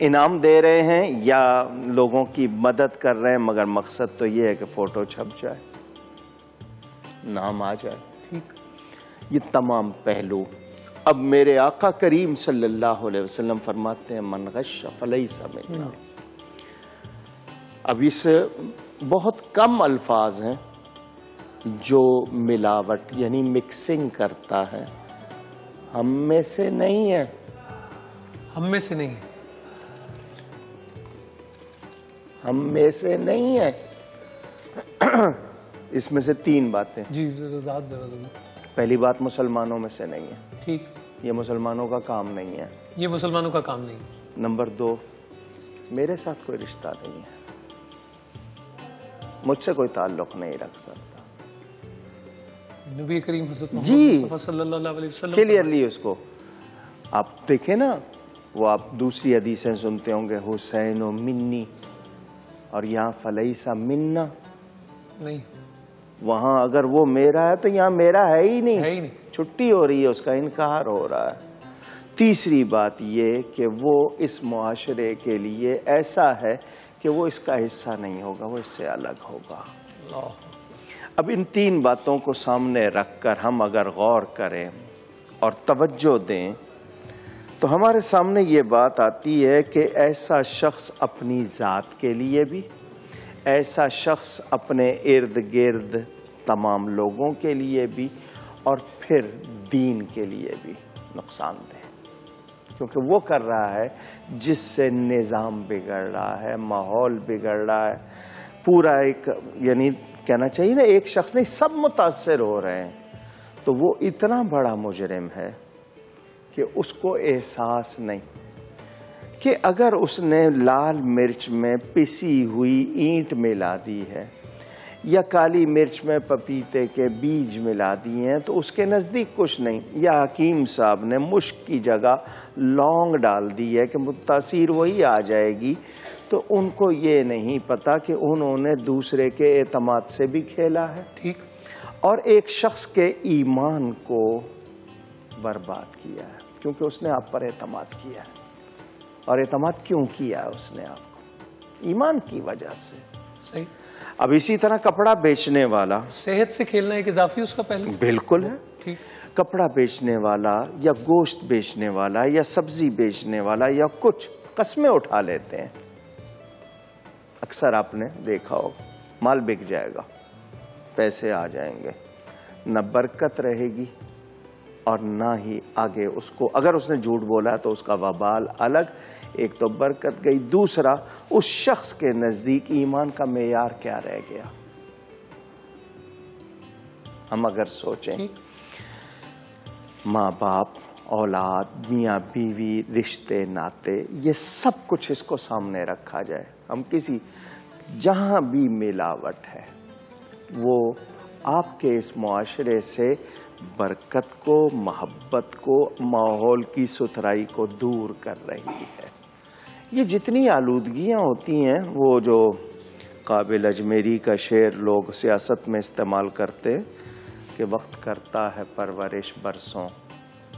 انعام دے رہے ہیں یا لوگوں کی مدد کر رہے ہیں، مگر مقصد تو یہ ہے کہ فوٹو چھپ جائے، نام آ جائے. ٹھیک، یہ تمام پہلو. اب میرے آقا کریم صلی اللہ علیہ وسلم فرماتے ہیں من غش فلیس منا. اب اس بہت کم الفاظ ہیں جو ملاوٹ یعنی مکسنگ کرتا ہے. ہم میں سے نہیں ہے، ہم میں سے نہیں ہے، ہم میں سے نہیں ہے. اس میں سے تین باتیں. جی ذات ذرا. پہلی بات مسلمانوں میں سے نہیں ہے. ٹھیک، یہ مسلمانوں کا کام نہیں ہے. یہ مسلمانوں کا کام نہیں. نمبر دو، میرے ساتھ کوئی رشتہ نہیں ہے، مجھ سے کوئی تعلق نہیں رکھ سکتا. نبی کریم حضرت محمد جی مصطفیٰ صلی اللہ علیہ وسلم کلیئرلی اس کو آپ دیکھیں نا. وہ آپ دوسری حدیثیں سنتے ہوں گے حسین و منی، اور یہاں فلیسا منا. نہیں، وہاں اگر وہ میرا ہے تو یہاں میرا ہے ہی ہے ہی نہیں. نہیں. چھٹی ہو رہی ہے، اس کا انکار ہو رہا ہے. تیسری بات یہ کہ وہ اس معاشرے کے لیے ایسا ہے کہ وہ اس کا حصہ نہیں ہوگا، وہ اس سے الگ ہوگا. اب ان تین باتوں کو سامنے رکھ کر ہم اگر غور کریں اور توجہ دیں تو ہمارے سامنے یہ بات آتی ہے کہ ایسا شخص اپنی ذات کے لیے بھی، ایسا شخص اپنے ارد گرد تمام لوگوں کے لیے بھی، اور پھر دین کے لیے بھی نقصان دہ، کیونکہ وہ کر رہا ہے جس سے نظام بگڑ رہا ہے، ماحول بگڑ رہا ہے. پورا ایک یعنی کہنا چاہیے نا ایک شخص نہیں، سب متاثر ہو رہے ہیں. تو وہ اتنا بڑا مجرم ہے کہ اس کو احساس نہیں کہ اگر اس نے لال مرچ میں پسی ہوئی اینٹ ملا دی ہے یا کالی مرچ میں پپیتے کے بیج ملا دیے ہیں تو اس کے نزدیک کچھ نہیں. یا حکیم صاحب نے مشک کی جگہ لونگ ڈال دی ہے کہ تاثیر وہی آ جائے گی، تو ان کو یہ نہیں پتا کہ انہوں نے دوسرے کے اعتماد سے بھی کھیلا ہے. ٹھیک، اور ایک شخص کے ایمان کو برباد کیا ہے کیونکہ اس نے آپ پر اعتماد کیا ہے. اور اعتماد کیوں کیا ہے اس نے آپ کو؟ ایمان کی وجہ سے. صحیح. اب اسی طرح کپڑا بیچنے والا، صحت سے کھیلنا ایک اضافی اس کا پہلو. بالکل ہے. ٹھیک، کپڑا بیچنے والا یا گوشت بیچنے والا یا سبزی بیچنے والا یا کچھ قسمیں اٹھا لیتے ہیں. اکثر آپ نے دیکھا ہو مال بک جائے گا، پیسے آ جائیں گے، نہ برکت رہے گی اور نہ ہی آگے اس کو، اگر اس نے جھوٹ بولا تو اس کا وبال الگ. ایک تو برکت گئی، دوسرا اس شخص کے نزدیک ایمان کا معیار کیا رہ گیا. ہم اگر سوچیں ماں باپ، اولاد، میاں بیوی، رشتے ناتے، یہ سب کچھ اس کو سامنے رکھا جائے، ہم کسی جہاں بھی ملاوٹ ہے وہ آپ کے اس معاشرے سے برکت کو، محبت کو، ماحول کی ستھرائی کو دور کر رہی ہے. یہ جتنی آلودگیاں ہوتی ہیں، وہ جو قابل اجمیری کا شعر لوگ سیاست میں استعمال کرتے کہ وقت کرتا ہے پرورش برسوں،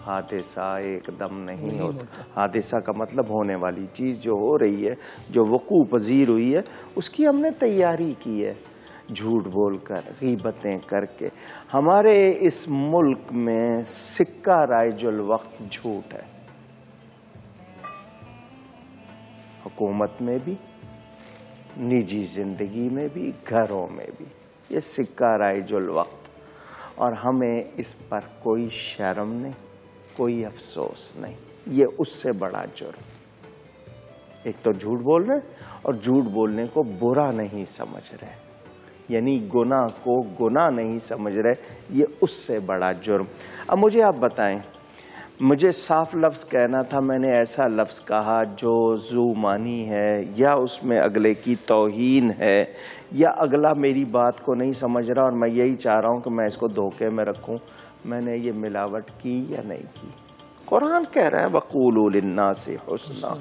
حادثہ ایک دم نہیں ہوتا. حادثہ کا مطلب ہونے والی چیز جو ہو رہی ہے، جو وقوع پذیر ہوئی ہے، اس کی ہم نے تیاری کی ہے جھوٹ بول کر، غیبتیں کر کے. ہمارے اس ملک میں سکہ رائج الوقت جھوٹ ہے، حکومت میں بھی، نجی زندگی میں بھی، گھروں میں بھی. یہ سکہ رائج الوقت، اور ہمیں اس پر کوئی شرم نہیں، کوئی افسوس نہیں. یہ اس سے بڑا جرم. ایک تو جھوٹ بول رہے اور جھوٹ بولنے کو برا نہیں سمجھ رہے، یعنی گناہ کو گناہ نہیں سمجھ رہے، یہ اس سے بڑا جرم. اب مجھے آپ بتائیں، مجھے صاف لفظ کہنا تھا، میں نے ایسا لفظ کہا جو ذو معنی ہے، یا اس میں اگلے کی توہین ہے، یا اگلا میری بات کو نہیں سمجھ رہا اور میں یہی چاہ رہا ہوں کہ میں اس کو دھوکے میں رکھوں. میں نے یہ ملاوٹ کی یا نہیں کی؟ قرآن کہہ رہا ہے وَقُولُوا لِلنَّاسِ حُسْنًا.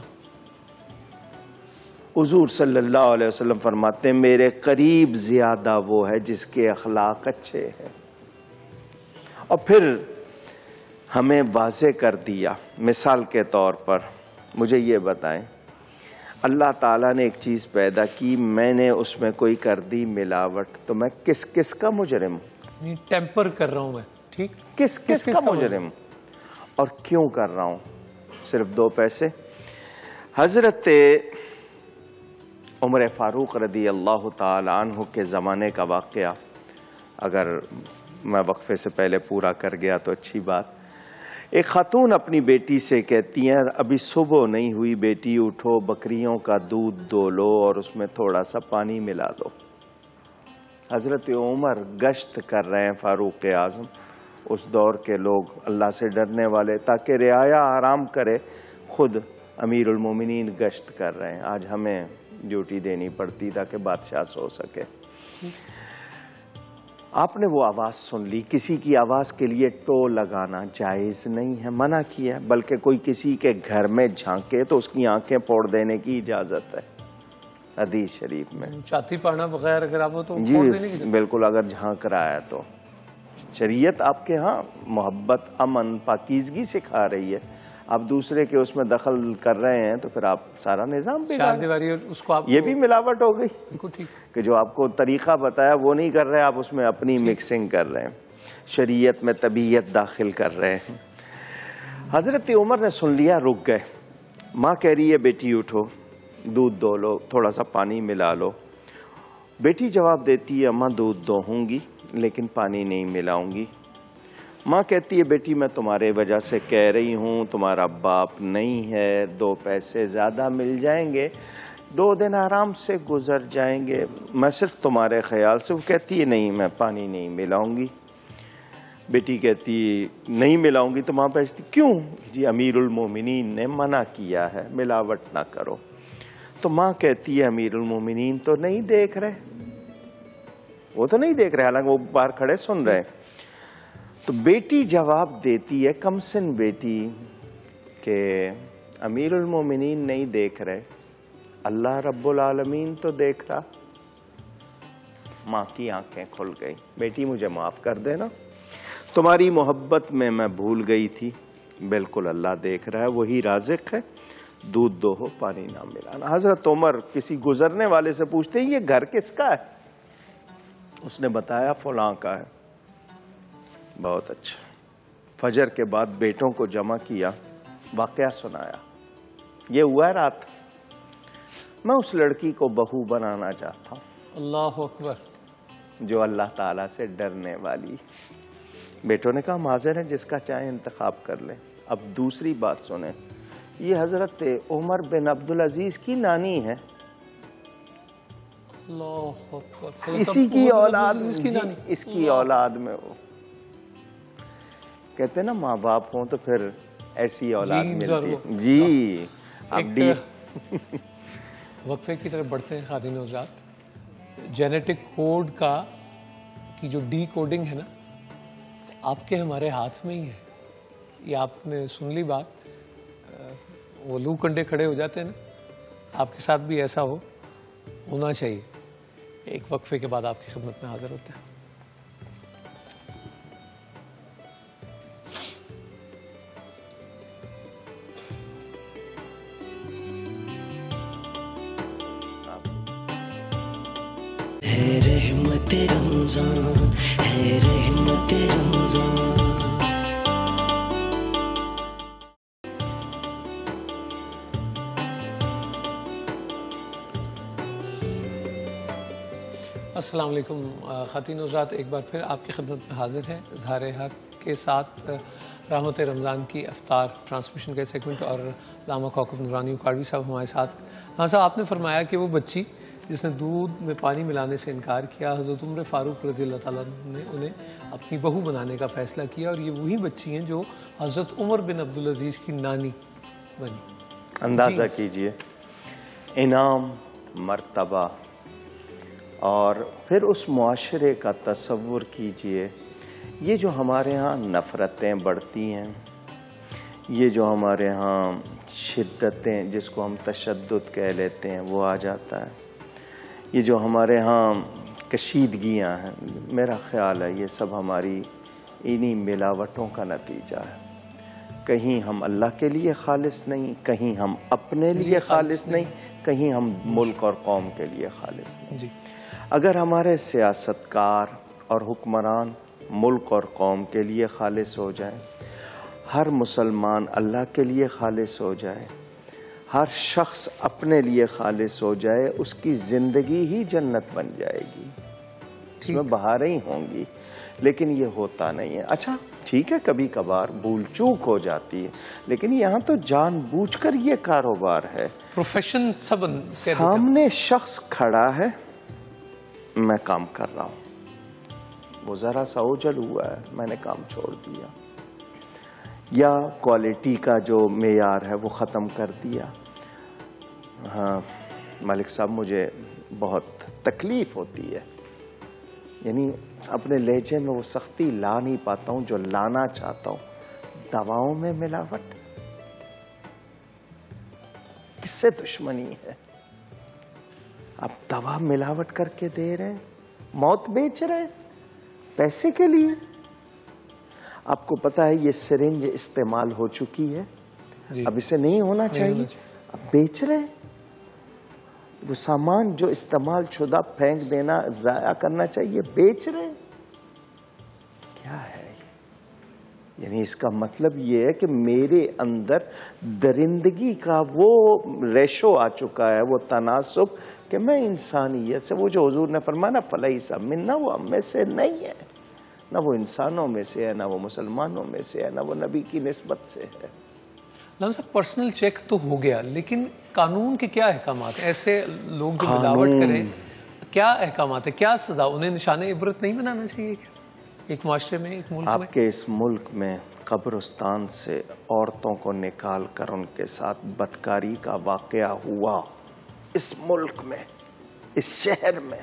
حضور صلی اللہ علیہ وسلم فرماتے ہیں میرے قریب زیادہ وہ ہے جس کے اخلاق اچھے ہیں. اور پھر ہمیں واضح کر دیا، مثال کے طور پر مجھے یہ بتائیں، اللہ تعالیٰ نے ایک چیز پیدا کی، میں نے اس میں کوئی کر دی ملاوٹ، تو میں کس کا مجرم ہوں؟ ٹیمپر کر رہا ہوں میں، ٹھیک، کس کا مجرم اور کیوں کر رہا ہوں؟ صرف 2 پیسے۔ حضرت عمر فاروق رضی اللہ تعالی عنہ کے زمانے کا واقعہ، اگر میں وقفے سے پہلے پورا کر گیا تو اچھی بات۔ ایک خاتون اپنی بیٹی سے کہتی ہیں، ابھی صبح نہیں ہوئی بیٹی، اٹھو بکریوں کا دودھ دو لو اور اس میں تھوڑا سا پانی ملا دو۔ حضرت عمر گشت کر رہے ہیں، فاروق اعظم اس دور کے لوگ اللہ سے ڈرنے والے، تاکہ رعایا آرام کرے، خود امیر المومنین گشت کر رہے ہیں۔ آج ہمیں ڈیوٹی دینی پڑتی تاکہ بادشاہ سو سکے۔ آپ نے وہ آواز سن لی، کسی کی آواز کے لیے ٹو لگانا جائز نہیں ہے، منع کیا ہے، بلکہ کوئی کسی کے گھر میں جھانکے تو اس کی آنکھیں پھوڑ دینے کی اجازت ہے حدیث شریف میں۔ چھاتی پاڑنا بغیر اگر آپ ہو تو جی بالکل، اگر جھانک رہا ہے تو شریعت آپ کے ہاں محبت، امن، پاکیزگی سکھا رہی ہے، آپ دوسرے کے اس میں دخل کر رہے ہیں تو پھر آپ سارا نظام اس کو یہ بھی ملاوٹ ہو گئی بالکل ٹھیک کہ جو آپ کو طریقہ بتایا وہ نہیں کر رہے، آپ اس میں اپنی مکسنگ کر رہے ہیں، شریعت میں طبیعت داخل کر رہے ہیں۔ حضرت عمر نے سن لیا، رک گئے۔ ماں کہہ رہی ہے بیٹی اٹھو دودھ دو لو، تھوڑا سا پانی ملا لو۔ بیٹی جواب دیتی ہے، اماں دودھ دوہوں گی لیکن پانی نہیں ملاؤں گی۔ ماں کہتی ہے، بیٹی میں تمہارے وجہ سے کہہ رہی ہوں، تمہارا باپ نہیں ہے، 2 پیسے زیادہ مل جائیں گے، 2 دن آرام سے گزر جائیں گے، میں صرف تمہارے خیال سے۔ وہ کہتی ہے نہیں میں پانی نہیں ملاؤں گی۔ بیٹی کہتی نہیں ملاؤں گی تو ماں پوچھتی کیوں؟ جی امیر المومنین نے منع کیا ہے، ملاوٹ نہ کرو۔ تو ماں کہتی ہے امیر المومنین تو نہیں دیکھ رہے، وہ تو نہیں دیکھ رہے، حالانکہ وہ باہر کھڑے سن رہے۔ تو بیٹی جواب دیتی ہے، کم سن بیٹی، کہ امیر المومنین نہیں دیکھ رہے، اللہ رب العالمین تو دیکھ رہا۔ ماں کی آنکھیں کھل گئی، بیٹی مجھے معاف کر دینا، تمہاری محبت میں میں بھول گئی تھی، بالکل اللہ دیکھ رہا ہے، وہی رازق ہے، دودھ دو ہو پانی نہ ملانا۔ حضرت عمر کسی گزرنے والے سے پوچھتے ہیں، یہ گھر کس کا ہے؟ اس نے بتایا فلاں کا ہے۔ بہت اچھا۔ فجر کے بعد بیٹوں کو جمع کیا، واقعہ سنایا، یہ ہوا ہے رات، میں اس لڑکی کو بہو بنانا چاہتا ہوں۔ اللہ اکبر۔ جو اللہ تعالیٰ سے ڈرنے والی۔ بیٹوں نے کہا ہم حاضر ہیں، جس کا چاہے انتخاب کر لیں۔ اب دوسری بات سنیں، یہ حضرت عمر بن عبدالعزیز کی نانی ہے، اللہ اکبر، اسی کی اولاد، اس کی اولاد میں وہ کہتے ہیں نا ماں باپ ہوں تو پھر ایسی اولاد ملتی ہے۔ جی اب وقفے کی طرف بڑھتے ہیں خواتین و حضرات۔ جینیٹک کوڈ کی جو ڈی کوڈنگ ہے نا، آپ کے ہمارے ہاتھ میں ہی ہے۔ یہ آپ نے سن لی بات، وہ لو کنڈے کھڑے ہو جاتے ہیں نا، آپ کے ساتھ بھی ایسا ہونا چاہیے۔ ایک وقفے کے بعد آپ کی خدمت میں حاضر ہوتے ہیں۔ ہے رحمت رمضان، ہے رحمت رمضان۔ السلام علیکم خواتین و حضرات، ایک بار پھر آپ کی خدمت میں حاضر ہے اظہار حق کے ساتھ رحمت رمضان کی افطار ٹرانسمیشن کا سیگمنٹ، اور علامہ کوکب نورانی اکاڑوی صاحب ہمارے ساتھ۔ ہاں صاحب، آپ نے فرمایا کہ وہ بچی جس نے دودھ میں پانی ملانے سے انکار کیا، حضرت عمر فاروق رضی اللہ تعالیٰ نے انہیں اپنی بہو بنانے کا فیصلہ کیا، اور یہ وہی بچی ہیں جو حضرت عمر بن عبدالعزیز کی نانی بنی۔ اندازہ کیجئے انعام، مرتبہ، اور پھر اس معاشرے کا تصور کیجئے۔ یہ جو ہمارے ہاں نفرتیں بڑھتی ہیں، یہ جو ہمارے ہاں شدتیں، جس کو ہم تشدد کہہ لیتے ہیں، وہ آ جاتا ہے، یہ جو ہمارے ہاں کشیدگیاں ہیں، میرا خیال ہے یہ سب ہماری انہی ملاوٹوں کا نتیجہ ہے۔ کہیں ہم اللہ کے لیے خالص نہیں، کہیں ہم اپنے لیے خالص نہیں، کہیں ہم ملک اور قوم کے لیے خالص نہیں۔ اگر ہمارے سیاستکار اور حکمران ملک اور قوم کے لیے خالص ہو جائیں، ہر مسلمان اللہ کے لیے خالص ہو جائے، ہر شخص اپنے لیے خالص ہو جائے، اس کی زندگی ہی جنت بن جائے گی، اس میں بہاریں ہی ہوں گی۔ لیکن یہ ہوتا نہیں ہے۔ اچھا ٹھیک ہے، کبھی کبھار بھول چوک ہو جاتی ہے، لیکن یہاں تو جان بوجھ کر یہ کاروبار ہے۔ پروفیشن سب سامنے شخص کھڑا ہے، میں کام کر رہا ہوں، وہ ذرا سا اوجھل ہوا ہے، میں نے کام چھوڑ دیا، یا کوالٹی کا جو معیار ہے وہ ختم کر دیا۔ ہاں ملک صاحب، مجھے بہت تکلیف ہوتی ہے، یعنی اپنے لہجے میں وہ سختی لا نہیں پاتا ہوں جو لانا چاہتا ہوں۔ دواؤں میں ملاوٹ، کس سے دشمنی ہے؟ آپ دوا ملاوٹ کر کے دے رہے ہیں، موت بیچ رہے ہیں پیسے کے لیے۔ آپ کو پتا ہے یہ سرنج استعمال ہو چکی ہے، اب اسے نہیں ہونا چاہیے، اب بیچ رہے ہیں۔ وہ سامان جو استعمال شدہ پھینک دینا، ضائع کرنا چاہیے، بیچ رہے ہیں۔ کیا ہے یعنی اس کا مطلب یہ ہے کہ میرے اندر درندگی کا وہ ریشو آ چکا ہے، وہ تناسب، کہ میں انسانیت سے، وہ جو حضور نے فرمایا نا فلیس منا، وہ ہم میں سے نہیں ہے، نہ وہ انسانوں میں سے ہے، نہ وہ مسلمانوں میں سے ہے، نہ وہ نبی کی نسبت سے ہے۔ علامہ صاحب پرسنل چیک تو ہو گیا، لیکن قانون کے کیا احکامات؟ ایسے لوگ جو ملاوٹ کریں کیا احکامات ہیں، کیا سزا؟ انہیں نشان عبرت نہیں بنانا چاہیے کیا ایک معاشرے میں، ایک ملک میں؟ آپ کے اس ملک میں قبرستان سے عورتوں کو نکال کر ان کے ساتھ بدکاری کا واقعہ ہوا، اس ملک میں، اس شہر میں،